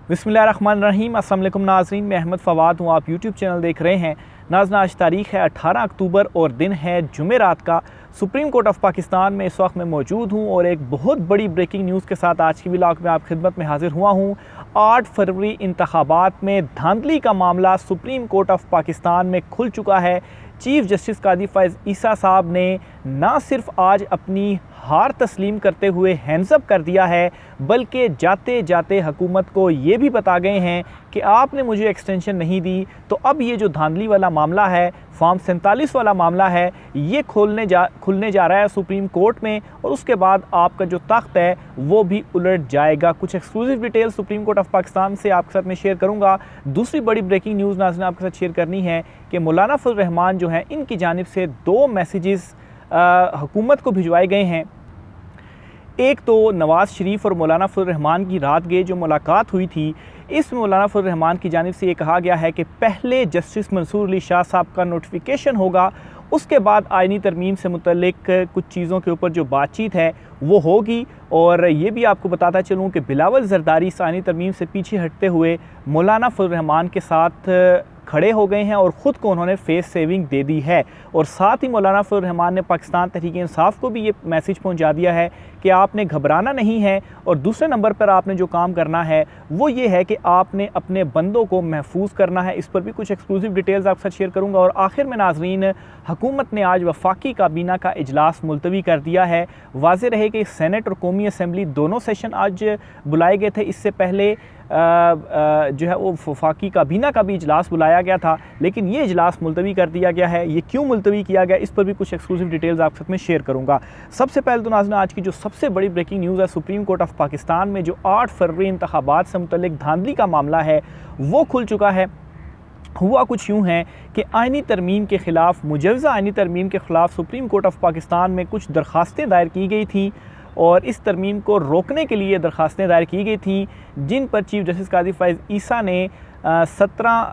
बिस्मिल्लाहिर्रहमानिर्रहीम। अस्सलाम वालेकुम नाज़रीन, मैं अहमद फ़वाद हूँ। आप यूट्यूब चैनल देख रहे हैं। नाज़रीन, आज तारीख़ है 18 अक्टूबर और दिन है जुमेरात का। सुप्रीम कोर्ट ऑफ पाकिस्तान में इस वक्त मैं मौजूद हूँ और एक बहुत बड़ी ब्रेकिंग न्यूज़ के साथ आज की व्लॉग में आप खिदमत में हाजिर हुआ हूँ। 8 फरवरी इंतखाबात में धांधली का मामला सुप्रीम कोर्ट ऑफ पाकिस्तान में खुल चुका है। चीफ जस्टिस कादी फ़ैज़ ईसा साहब ने ना सिर्फ आज अपनी हार तस्लीम करते हुए हैंड्स अप कर दिया है, बल्कि जाते जाते हुकूमत को ये भी बता गए हैं कि आपने मुझे एक्सटेंशन नहीं दी, तो अब ये जो धांधली वाला मामला है, फॉर्म 47 वाला मामला है, ये खुलने जा रहा है सुप्रीम कोर्ट में और उसके बाद आपका जो तख्त है वो भी उलट जाएगा। कुछ exclusive detail supreme court of Pakistan से आपके साथ मैं शेयर करूँगा। दूसरी बड़ी ब्रेकिंग न्यूज़ नाज़रीन आपके साथ शेयर करनी है कि मौलाना फजल रहमान जो हैं, इनकी जानिब से 2 मैसेजेस हुकूमत को भिजवाए गए हैं। एक तो नवाज़ शरीफ और मौलाना फजल रहमान की रात गए जो मुलाकात हुई थी, इसमें मौलाना फजल रहमान की जानिब से ये कहा गया है कि पहले जस्टिस मंसूर अली शाह साहब का नोटिफिकेशन होगा, उसके बाद आइनी तरमीम से मुतल्लिक कुछ चीज़ों के ऊपर जो बातचीत है वो होगी। और ये भी आपको बताता चलूँ कि बिलावल जरदारी इस आइनी तरमीम से पीछे हटते हुए मौलाना फजल रहमान के साथ खड़े हो गए हैं और ख़ुद को उन्होंने फेस सेविंग दे दी है। और साथ ही मौलाना फजल रहमान ने पाकिस्तान तहरीक इंसाफ को भी ये मैसेज पहुंचा दिया है कि आपने घबराना नहीं है और दूसरे नंबर पर आपने जो काम करना है वो ये है कि आपने अपने बंदों को महफूज करना है। इस पर भी कुछ एक्सक्लूसिव डिटेल्स आपके साथ शेयर करूँगा। और आखिर में नाजरीन, हुकूमत ने आज वफाकी काबीना का इजलास मुलतवी कर दिया है। वाज़ेह रहे कि सेनेट और कौमी असम्बली दोनों सेशन आज बुलाए गए थे। इससे पहले जो है वो वफाकी काबीना का भी इजलास बुलाया गया था, लेकिन ये इजलास मुलतवी कर दिया गया है। ये क्यों मुलतवी किया गया, इस पर भी कुछ एक्सक्लूसिव डिटेल्स आपके साथ में शेयर करूँगा। सबसे पहले तो नाज़रीन, आज की जो सबसे बड़ी ब्रेकिंग न्यूज़ है, सुप्रीम कोर्ट ऑफ पाकिस्तान में जो 8 फरवरी इंतखाबात से मुतल्लिक धांधली का मामला है वो खुल चुका है। हुआ कुछ यूँ है कि आइनी तरमीम के ख़िलाफ़, मुजवज़ा आइनी तरमीम के ख़िलाफ़ सुप्रीम कोर्ट ऑफ पाकिस्तान में कुछ दरख्वास्तें दायर की गई थी और इस तरमीम को रोकने के लिए दरख्वास्तें दायर की गई थी, जिन पर चीफ जस्टिस कादी फ़ैज़ ईसा ने 17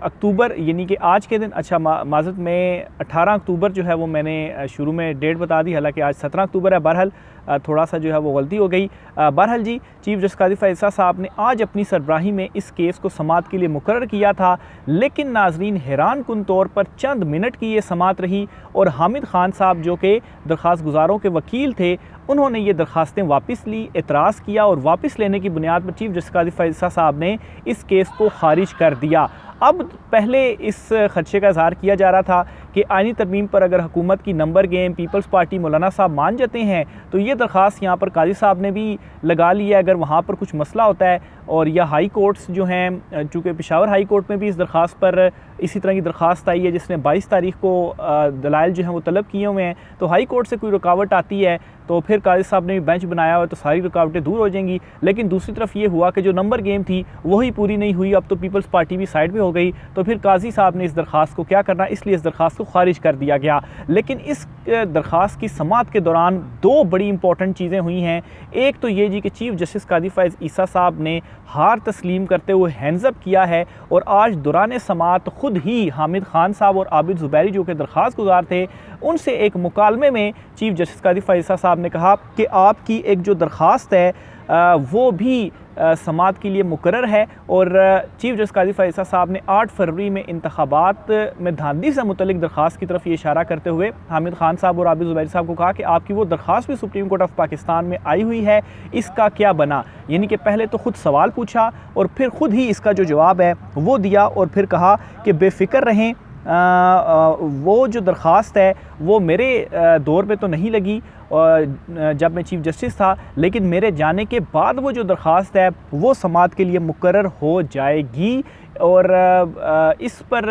अक्टूबर यानी कि आज के दिन, अच्छा माज़रत में 18 अक्टूबर जो है वो मैंने शुरू में डेट बता दी, हालांकि आज 17 अक्टूबर है। बहरहाल थोड़ा सा जो है वो गलती हो गई। बहरहाल जी, चीफ जस्टिस कादी फ़ैज़ ईसा साहब ने आज अपनी सरबराही में इस केस को समाअत के लिए मुकर्रर किया था, लेकिन नाजरीन हैरान कुन तौर पर चंद मिनट की ये समाअत रही और हामिद खान साहब जो कि दरख्वास्त गुजारों के वकील थे, उन्होंने ये दरख्वास्तें वापस ली, एतराज़ किया और वापस लेने की बुनियाद पर चीफ जस्टिस कादी फ़ैज़ ईसा साहब ने इस केस को खारिज कर दिया। अब पहले इस खदशे का इज़हार किया जा रहा था कि आइनी तरमीम पर अगर हुकूमत की नंबर गेम पीपल्स पार्टी मौलाना साहब मान जाते हैं तो ये दरख्वास्त यहाँ पर काजी साहब ने भी लगा ली है। अगर वहाँ पर कुछ मसला होता है और या हाई कोर्ट्स जो हैं, चूँकि पेशावर हाई कोर्ट में भी इस दरख्वास्त पर इसी तरह की दरख्वास्त आई है जिसने 22 तारीख को दलाइल जो हैं वो तलब किए हुए हैं, तो हाई कोर्ट से कोई रुकावट आती है तो फिर काजी साहब ने भी बेंच बनाया हुआ तो सारी रुकावटें दूर हो जाएंगी। लेकिन दूसरी तरफ ये हुआ कि जो नंबर गेम थी वही पूरी नहीं हुई, अब तो पीपल्स पार्टी भी साइड पे हो गई, तो फिर काजी साहब ने इस दरख्वास्त को क्या करना, इसलिए इस दरख्वास्त को खारिज कर दिया गया। लेकिन इस दरख्वास्त की समाअत के दौरान 2 बड़ी इंपॉर्टेंट चीज़ें हुई हैं। एक तो ये जी कि चीफ जस्टिस कादी फ़ैज़ ईसा साहब ने हार तस्लीम करते हुए हैंड्स अप किया है और आज दौरान समाअत ख़ुद ही हामिद खान साहब और आबिद ज़ुबैरी जो कि दरख्वास्त गुजार थे, उनसे एक मुकालमे में चीफ जस्टिस कादी फ़ैज़ ईसा साहब ने कहा कि आपकी एक जो दरख्वास्त है वो भी समाअत के लिए मुकर्रर है। और चीफ जस्टिस कादी फ़ैज़ ईसा साहब ने 8 फरवरी में इंतखाबात में धांधली से मुतल्लिक दरख्वास्त की तरफ ये इशारा करते हुए हामिद खान साहब और आबिद ज़ुबैरी साहब को कहा कि आपकी वो दरख्वास्त भी सुप्रीम कोर्ट ऑफ पाकिस्तान में आई हुई है, इसका क्या बना। यानी कि पहले तो ख़ुद सवाल पूछा और फिर ख़ुद ही इसका जो जवाब है वो दिया और फिर कहा कि बेफ़िक्र रहें, वो जो दरख्वास्त है वो मेरे दौर पे तो नहीं लगी जब मैं चीफ जस्टिस था, लेकिन मेरे जाने के बाद वो जो दरख्वास्त है वो समाअत के लिए मुकर्रर हो जाएगी। और इस पर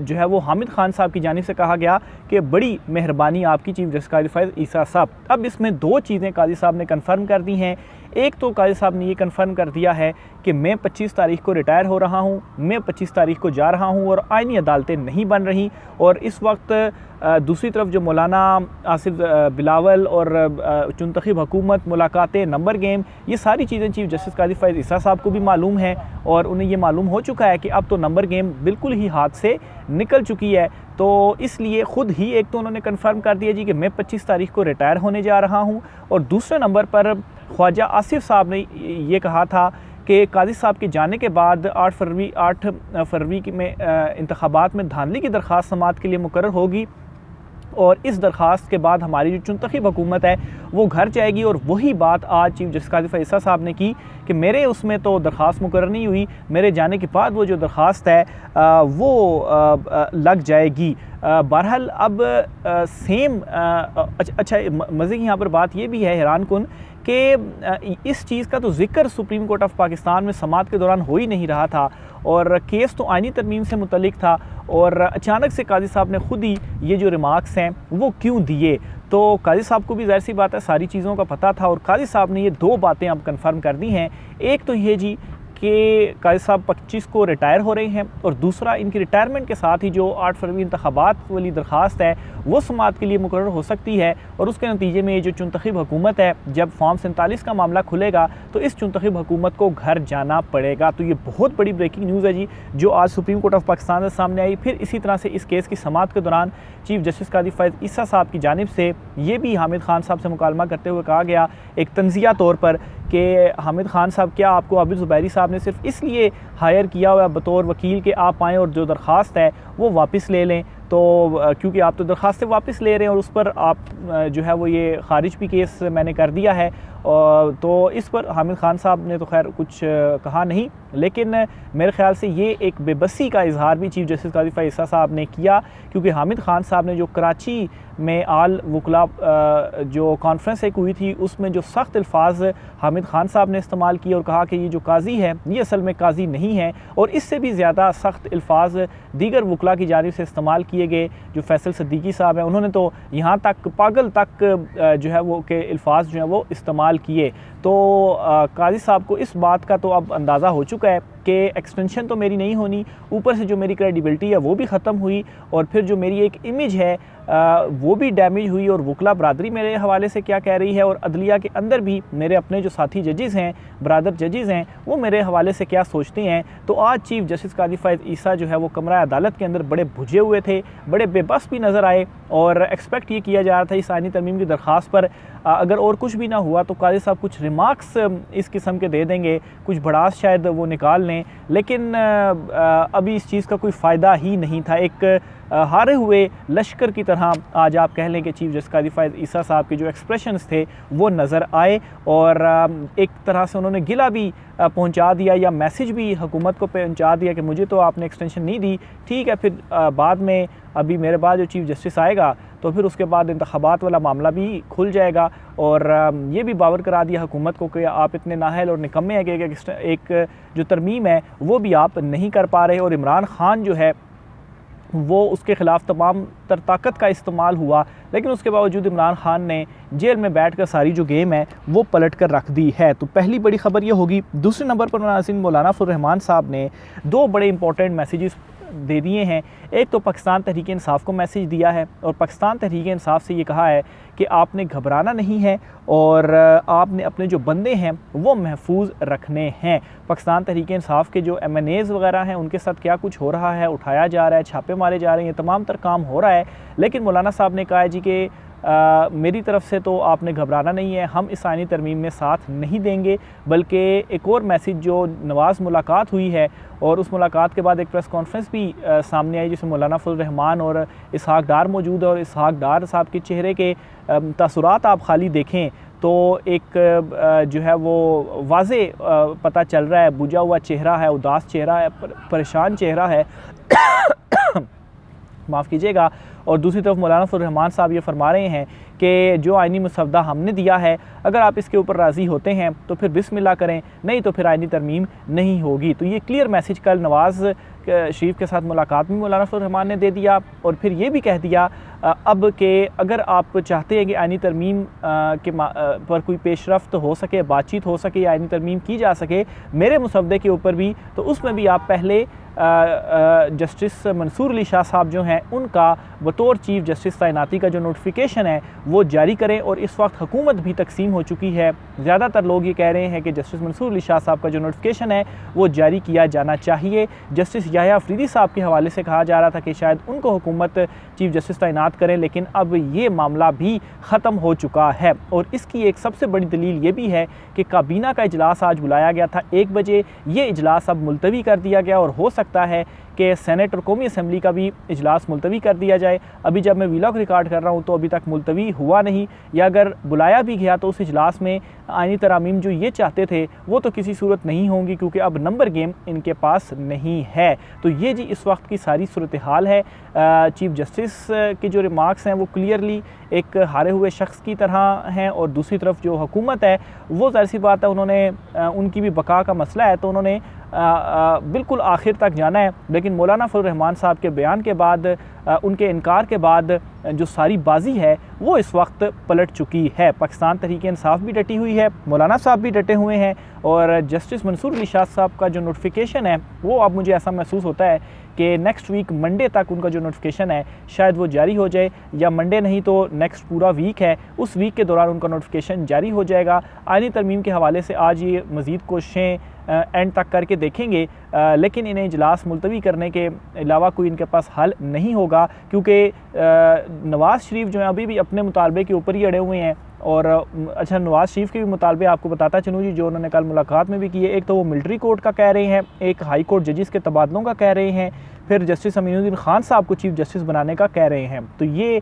जो है वो हामिद खान साहब की जानिब से कहा गया कि बड़ी मेहरबानी आपकी चीफ जस्टिस कादी फ़ैज़ ईसा साहब। अब इसमें 2 चीज़ें काजी साहब ने कन्फर्म कर दी हैं। एक तो काजी साहब ने ये कन्फर्म कर दिया है कि मैं 25 तारीख को रिटायर हो रहा हूँ, मैं 25 तारीख को जा रहा हूँ और आइनी अदालतें नहीं बन रही। और इस वक्त दूसरी तरफ जो मौलाना आसिफ बिलावल और चुनतखीब हुकूमत, मुलाकातें, नंबर गेम, ये सारी चीज़ें चीफ जस्टिस कादी फ़ैज़ ईसा साहब को भी मालूम है और उन्हें ये मालूम हो चुका है कि अब तो नंबर गेम बिल्कुल ही हाथ से निकल चुकी है। तो इसलिए ख़ुद ही एक तो उन्होंने कन्फर्म कर दिया जी कि मैं 25 तारीख को रिटायर होने जा रहा हूँ और दूसरे नंबर पर ख्वाजा आसिफ साहब ने ये कहा था कि काजी साहब के जाने के बाद 8 फरवरी में इंतखाबात में धांधली की दरख्वास्त समाअत के लिए मुकर्रर होगी और इस दरख्वास्त के बाद हमारी जो चुनतखब हुकूमत है वो घर जाएगी। और वही बात आज चीफ जस्टिस काजी फ़ैज़ ईसा साहब ने की कि मेरे उसमें तो दरख्वास्त मुकर्रर नहीं हुई, मेरे जाने के बाद वो जो दरख्वास्त है वो लग जाएगी। बहरहाल अब सेम अच्छा मज़े की यहाँ पर बात ये भी है हैरान कुन कि इस चीज़ का तो ज़िक्र सुप्रीम कोर्ट ऑफ पाकिस्तान में समाअत के दौरान हो ही नहीं रहा था और केस तो आइनी तरमीम से मुतल्लिक था और अचानक से काजी साहब ने खुद ही ये जो रिमार्क्स हैं वो क्यों दिए। तो काजी साहब को भी ज़ाहिर सी बात है सारी चीज़ों का पता था और काजी साहब ने ये 2 बातें अब कंफर्म कर दी हैं। एक तो ये जी कि काजी साहब 25 को रिटायर हो रहे हैं और दूसरा इनकी रिटायरमेंट के साथ ही जो 8 फरवरी इंतखाबात वाली दरख्वास्त है वो समाअत के लिए मुकर्रर हो सकती है और उसके नतीजे में ये जो चुनतखब हुकूमत है जब फॉर्म 47 का मामला खुलेगा तो इस चुनतखब हुकूमत को घर जाना पड़ेगा। तो ये बहुत बड़ी ब्रेकिंग न्यूज़ है जी जो आज सुप्रीम कोर्ट ऑफ पाकिस्तान से सामने आई। फिर इसी तरह से इस केस की समाअत के दौरान चीफ जस्टिस काजी फ़ैज़ ईसा साहब की जानिब से ये भी हामिद खान साहब से मुकालमा करते हुए कहा गया एक तंज़िया तौर पर कि हामिद खान साहब क्या आपको आबिद ज़ुबैरी साहब ने सिर्फ इसलिए हायर किया हुआ बतौर वकील कि आप आएँ और जो दरख्वास्त है वो वापस ले लें, तो क्योंकि आप तो दरख्वास्तें वापस ले रहे हैं और उस पर आप जो है वो ये खारिज भी केस मैंने कर दिया है तो इस पर हामिद खान साहब ने तो खैर कुछ कहा नहीं, लेकिन मेरे ख़्याल से ये एक बेबसी का इजहार भी चीफ जस्टिस काजी फ़ैज़ ईसा साहब ने किया क्योंकि हामिद खान साहब ने जो कराची में आल वकला जो कॉन्फ्रेंस एक हुई थी उसमें जो सख्त अल्फाज हामिद खान साहब ने इस्तेमाल किए और कहा कि ये जो काजी है ये असल में काजी नहीं है और इससे भी ज़्यादा सख्त अल्फाज दीगर वकला की जानिब से इस्तेमाल किए गए। जो फैसल सिद्दीकी साहब हैं उन्होंने तो यहाँ तक पागल तक जो है वो के अल्फाज जो हैं वो इस्तेमाल किए। तो काजी साहब को इस बात का तो अब अंदाज़ा हो चुका है कि एक्सटेंशन तो मेरी नहीं होनी, ऊपर से जो मेरी क्रेडिबिलिटी है वो भी ख़त्म हुई और फिर जो मेरी एक इमेज है वो भी डैमेज हुई और वकला बरादरी मेरे हवाले से क्या कह रही है और अदलिया के अंदर भी मेरे अपने जो साथी जजेज़ हैं बरादर जजेज़ हैं वो मेरे हवाले से क्या सोचते हैं। तो आज चीफ जस्टिस काजी फ़ैज़ ईसा जो है वो कमरा अदालत के अंदर बड़े भुजे हुए थे, बड़े बेबस भी नज़र आए और एक्सपेक्ट ये किया जा रहा था इस आइनी तरमीम की दरख्वास्त पर अगर और कुछ भी ना हुआ तो काजी साहब कुछ रिमार्क्स इस किस्म के दे देंगे, कुछ भड़ास शायद वो निकाल लें, लेकिन अभी इस चीज़ का कोई फ़ायदा ही नहीं था। एक हारे हुए लश्कर की तरह आज आप कह लें कि चीफ जस्टिस काजी फ़ैज़ ईसा साहब के जो एक्सप्रेशंस थे वो नज़र आए और एक तरह से उन्होंने गिला भी पहुंचा दिया या मैसेज भी हुकूमत को पहुंचा दिया कि मुझे तो आपने एक्सटेंशन नहीं दी, ठीक है फिर बाद में अभी मेरे बाद जो चीफ जस्टिस आएगा तो फिर उसके बाद इंतखाबात वाला मामला भी खुल जाएगा। और ये भी बावर करा दिया हुकूमत को कि आप इतने नाहल और निकम्मे हैं कि एक जो तरमीम है वो भी आप नहीं कर पा रहे और इमरान खान जो है वो उसके ख़िलाफ़ तमाम तर ताकत का इस्तेमाल हुआ, लेकिन उसके बावजूद इमरान खान ने जेल में बैठकर सारी जो गेम है वो पलट कर रख दी है। तो पहली बड़ी ख़बर ये होगी। दूसरे नंबर पर नाज़रीन मौलाना फजल रहमान साहब ने 2 बड़े इंपॉर्टेंट मैसेजेस दे दिए हैं। एक तो पाकिस्तान तहरीक इंसाफ को मैसेज दिया है और पाकिस्तान तहरीक इंसाफ से ये कहा है कि आपने घबराना नहीं है और आपने अपने जो बंदे हैं वो महफूज रखने हैं। पाकिस्तान तहरीक इंसाफ के जो MNAs वगैरह हैं उनके साथ क्या कुछ हो रहा है, उठाया जा रहा है, छापे मारे जा रहे हैं, तमाम तर काम हो रहा है, लेकिन मौलाना साहब ने कहा है जी कि मेरी तरफ से तो आपने घबराना नहीं है, हम इस आइनी तरमीम में साथ नहीं देंगे। बल्कि एक और मैसेज जो नवाज़ मुलाकात हुई है और उस मुलाकात के बाद एक प्रेस कॉन्फ्रेंस भी सामने आई जिसमें मौलाना फजल रहमान और इसहाक डार मौजूद है और इसहाक डार साहब के चेहरे के तासुरात आप खाली देखें तो एक जो है वो वाज़े पता चल रहा है, बुझा हुआ चेहरा है, उदास चेहरा है, परेशान चेहरा है माफ़ कीजिएगा। और दूसरी तरफ मौलाना फजल रहमान साहब ये फरमा रहे हैं कि जो आइनी मसवदा हमने दिया है अगर आप इसके ऊपर राज़ी होते हैं तो फिर बिस्मिल्लाह करें, नहीं तो फिर आइनी तरमीम नहीं होगी। तो ये क्लियर मैसेज कल नवाज़ शरीफ के साथ मुलाकात में मौलाना फजल रहमान ने दे दिया और फिर ये भी कह दिया अब कि अगर आप चाहते हैं कि आइनी तरमीम के पर कोई पेशरफ्त हो सके, बातचीत हो सके या आइनी तरमीम की जा सके मेरे मसवदे के ऊपर भी, तो उसमें भी आप पहले जस्टिस मंसूर अली शाह साहब जो हैं उनका बतौर चीफ जस्टिस तैनाती का जो नोटिफिकेशन है वो जारी करें। और इस वक्त हुकूमत भी तकसीम हो चुकी है, ज़्यादातर लोग ये कह रहे हैं कि जस्टिस मंसूर अली शाह साहब का जो नोटिफिकेशन है वो जारी किया जाना चाहिए। जस्टिस याह्या अफरीदी साहब के हवाले से कहा जा रहा था कि शायद उनको हुकूमत चीफ जस्टिस तैनात करें, लेकिन अब ये मामला भी ख़त्म हो चुका है। और इसकी एक सबसे बड़ी दलील ये भी है कि काबीना का इजलास आज बुलाया गया था 1 बजे, ये इजलास अब मुलतवी कर दिया गया और हो सकता है कि सेनेट और कौमी असम्बली का भी इजलास मुलतवी कर दिया जाए। अभी जब मैं वीलॉग रिकॉर्ड कर रहा हूँ तो अभी तक मुलतवी हुआ नहीं, या अगर बुलाया भी गया तो उस इजलास में आईनी तरामीम जो ये चाहते थे वो तो किसी सूरत नहीं होंगी, क्योंकि अब नंबर गेम इनके पास नहीं है। तो ये जी इस वक्त की सारी सूरत हाल है। चीफ जस्टिस के जो रिमार्क्स हैं वो क्लियरली एक हारे हुए शख्स की तरह हैं, और दूसरी तरफ जो हुकूमत है वो ज़ाहिर सी बात है उन्होंने उनकी भी बका का मसला है तो उन्होंने बिल्कुल आखिर तक जाना है। लेकिन मौलाना फजल रहमान साहब के बयान के बाद, उनके इनकार के बाद जो सारी बाजी है वो इस वक्त पलट चुकी है। पाकिस्तान तहरीक इंसाफ भी डटी हुई है, मौलाना साहब भी डटे हुए हैं, और जस्टिस मंसूर अली शाह साहब का जो नोटिफिकेशन है वो अब मुझे ऐसा महसूस होता है कि नेक्स्ट वीक मंडे तक उनका जो नोटिफिकेशन है शायद वो जारी हो जाए, या मंडे नहीं तो नेक्स्ट पूरा वीक है उस वीक के दौरान उनका नोटिफिकेशन जारी हो जाएगा। आईनी तरमीम के हवाले से आज ये मज़ीद कोशिशें एंड तक करके देखेंगे, लेकिन इन्हें इजलास मुलतवी करने के अलावा कोई इनके पास हल नहीं होगा, क्योंकि नवाज़ शरीफ जो है अभी भी अपने मुतालबे के ऊपर ही अड़े हुए हैं। और अच्छा, नवाज़ शरीफ के भी मुतालबे आपको बताता चलूँ जी, जो उन्होंने कल मुलाकात में भी की है। एक तो वो मिलिट्री कोर्ट का कह रहे हैं, एक हाई कोर्ट जजेस के तबादलों का कह रहे हैं, फिर जस्टिस अमीनुद्दीन खान साहब को चीफ जस्टिस बनाने का कह रहे हैं। तो ये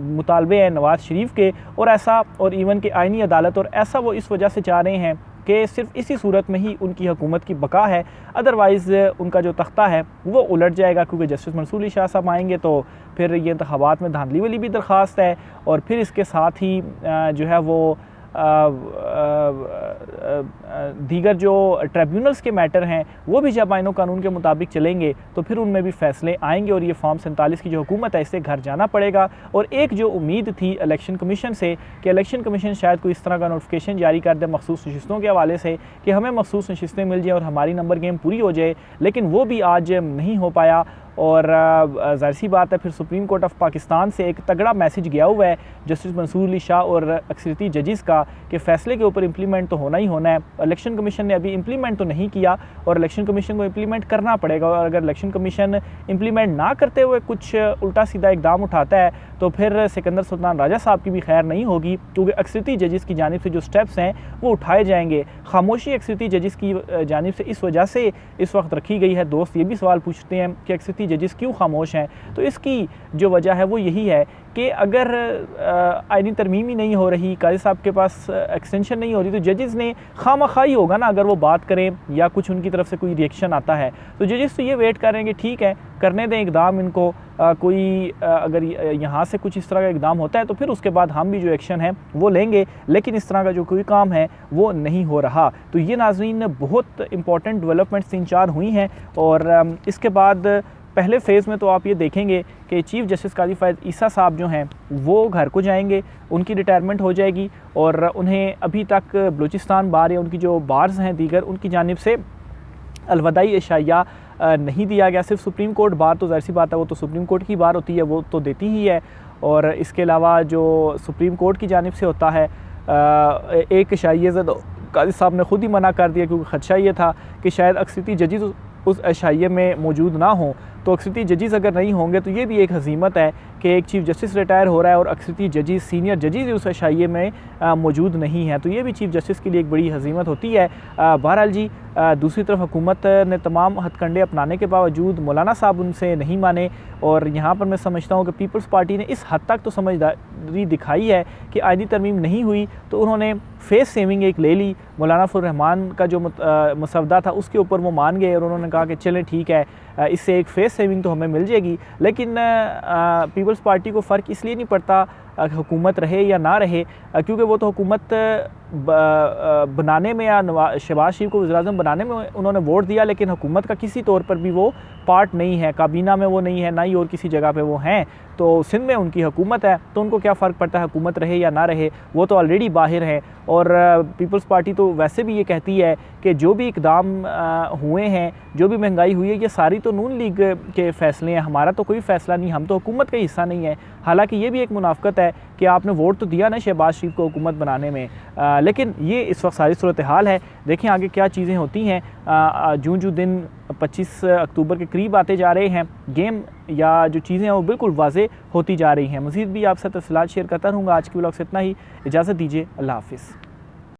मुतालबे हैं नवाज़ शरीफ के, और ऐसा, और इवन के आईनी अदालत, और ऐसा वो इस वजह से चाह रहे हैं कि सिर्फ इसी सूरत में ही उनकी हुकूमत की बका है, अदरवाइज़ उनका जो तख्ता है वो उलट जाएगा, क्योंकि जस्टिस मंसूर अली शाह साहब आएंगे तो फिर ये इंतखाबात में धांधली वाली भी दरख्वास्त है, और फिर इसके साथ ही जो है वो दीगर जो ट्रिब्यूनल्स के मैटर हैं वो भी जब आईन कानून के मुताबिक चलेंगे तो फिर उनमें भी फैसले आएंगे, और ये फॉर्म 47 की जो हुकूमत है इससे घर जाना पड़ेगा। और एक जो उम्मीद थी इलेक्शन कमीशन से कि इलेक्शन कमीशन शायद कोई इस तरह का नोटिफिकेशन जारी कर दे मखसूस नशिस्तों के हवाले से कि हमें मखसूस नशिस्तें मिल जाएँ और हमारी नंबर गेम पूरी हो जाए, लेकिन वो भी आज नहीं हो पाया। और ज़ाहिर सी बात है फिर सुप्रीम कोर्ट ऑफ पाकिस्तान से एक तगड़ा मैसेज गया हुआ है जस्टिस मंसूर अली शाह और अक्सरियती जजेस का कि फ़ैसले के ऊपर इम्प्लीमेंट तो होना ही होना है। इलेक्शन कमीशन ने अभी इम्प्लीमेंट तो नहीं किया और इलेक्शन कमीशन को इम्प्लीमेंट करना पड़ेगा, और अगर इलेक्शन कमीशन इम्प्लीमेंट ना करते हुए कुछ उल्टा सीधा इकदाम उठाता है तो फिर सिकंदर सुल्तान राजा साहब की भी खैर नहीं होगी, क्योंकि अक्सरियती जजेस की जानिब से जो स्टेप्स हैं वो उठाए जाएंगे। खामोशी अक्सरियती जजेस की जानिब से इस वजह से इस वक्त रखी गई है। दोस्त ये भी सवाल पूछते हैं कि अक्सरियती जजेस क्यों खामोश हैं, तो इसकी जो वजह है वो यही है कि अगर आईनी तरमीम ही नहीं हो रही, काजी साहब के पास एक्सटेंशन नहीं हो रही, तो जजेस ने खामखाई होगा ना अगर वो बात करें या कुछ उनकी तरफ से कोई रिएक्शन आता है, तो जजेस तो ये वेट कर रहे हैं कि ठीक है करने दें इकदाम इनको, कोई अगर यहाँ से कुछ इस तरह का इकदाम होता है तो फिर उसके बाद हम भी जो एक्शन है वो लेंगे, लेकिन इस तरह का जो कोई काम है वो नहीं हो रहा। तो ये नाज़रीन बहुत इंपॉर्टेंट डेवलपमेंट्स 3-4 हुई हैं, और इसके बाद पहले फ़ेज़ में तो आप ये देखेंगे कि चीफ़ जस्टिस काजी फ़ायज़ ईसा साहब जो हैं वो घर को जाएंगे, उनकी रिटायरमेंट हो जाएगी, और उन्हें अभी तक बलूचिस्तान बार या उनकी जो बार्स हैं दीगर उनकी जानिब से अलविदाई इशाइया नहीं दिया गया। सिर्फ सुप्रीम कोर्ट बार तो ज़ाहिर सी बात है वो तो सुप्रीम कोर्ट की बार होती है, वो तो देती ही है, और इसके अलावा जो सुप्रीम कोर्ट की जानिब से होता है एक इशाइया काजी साहब ने ख़ुद ही मना कर दिया, क्योंकि ख़दशा ये था कि शायद अक्सरियती जजेस उस इशाइये में मौजूद ना हों, तो अक्सरियती जजेस अगर नहीं होंगे तो ये भी एक हज़ीमत है कि एक चीफ़ जस्टिस रिटायर हो रहा है और अक्सरियती जजेस सीनियर जजेस उस इशाइये में मौजूद नहीं हैं, तो ये भी चीफ़ जस्टिस के लिए एक बड़ी हज़ीमत होती है। बहरहाल जी दूसरी तरफ हुकूमत ने तमाम हथकंडे अपनाने के बावजूद मौलाना साहब उनसे नहीं माने, और यहाँ पर मैं समझता हूँ कि पीपल्स पार्टी ने इस हद तक तो समझदारी दिखाई है कि आईनी तरमीम नहीं हुई तो उन्होंने फेस सेविंग एक ले ली। मौलाना फजल रहमान का जो मसवदा था उसके ऊपर वो मान गए और उन्होंने कहा कि चलें ठीक है इससे एक फेस सेविंग तो हमें मिल जाएगी, लेकिन पीपल्स पार्टी को फ़र्क इसलिए नहीं पड़ता हुकूमत रहे या ना रहे, क्योंकि वो तो हुकूमत बनाने में या शहबाज शरीफ को वज़ीर-ए-आज़म बनाने में उन्होंने वोट दिया, लेकिन हुकूमत का किसी तौर पर भी वो पार्ट नहीं है, काबीना में वो नहीं है, ना ही और किसी जगह पे वो हैं। तो सिंध में उनकी हुकूमत है तो उनको क्या फ़र्क पड़ता है हुकूमत रहे या ना रहे, वो तो ऑलरेडी बाहर है। और पीपल्स पार्टी तो वैसे भी ये कहती है कि जो भी इकदाम हुए हैं, जो भी महंगाई हुई है, ये सारी तो नून लीग के फ़ैसले हैं, हमारा तो कोई फ़ैसला नहीं, हम तो हुकूमत का हिस्सा नहीं है। हालांकि ये भी एक मुनाफ़क़त है कि आपने वोट तो दिया ना शहबाज शरीफ को हुकूमत बनाने में, लेकिन ये इस वक्त सारी सूरत हाल है। देखें आगे क्या चीज़ें होती हैं, जूँ जूँ दिन 25 अक्टूबर के करीब आते जा रहे हैं। गेम या जो चीज़ें हैं वो बिल्कुल वाज़े होती जा रही हैं। मज़ीद भी आपसे तफ़सीलात शेयर करता रहूँगा। आज की व्लॉग से इतना ही, इजाज़त दीजिए, अल्लाह हाफ़िज़।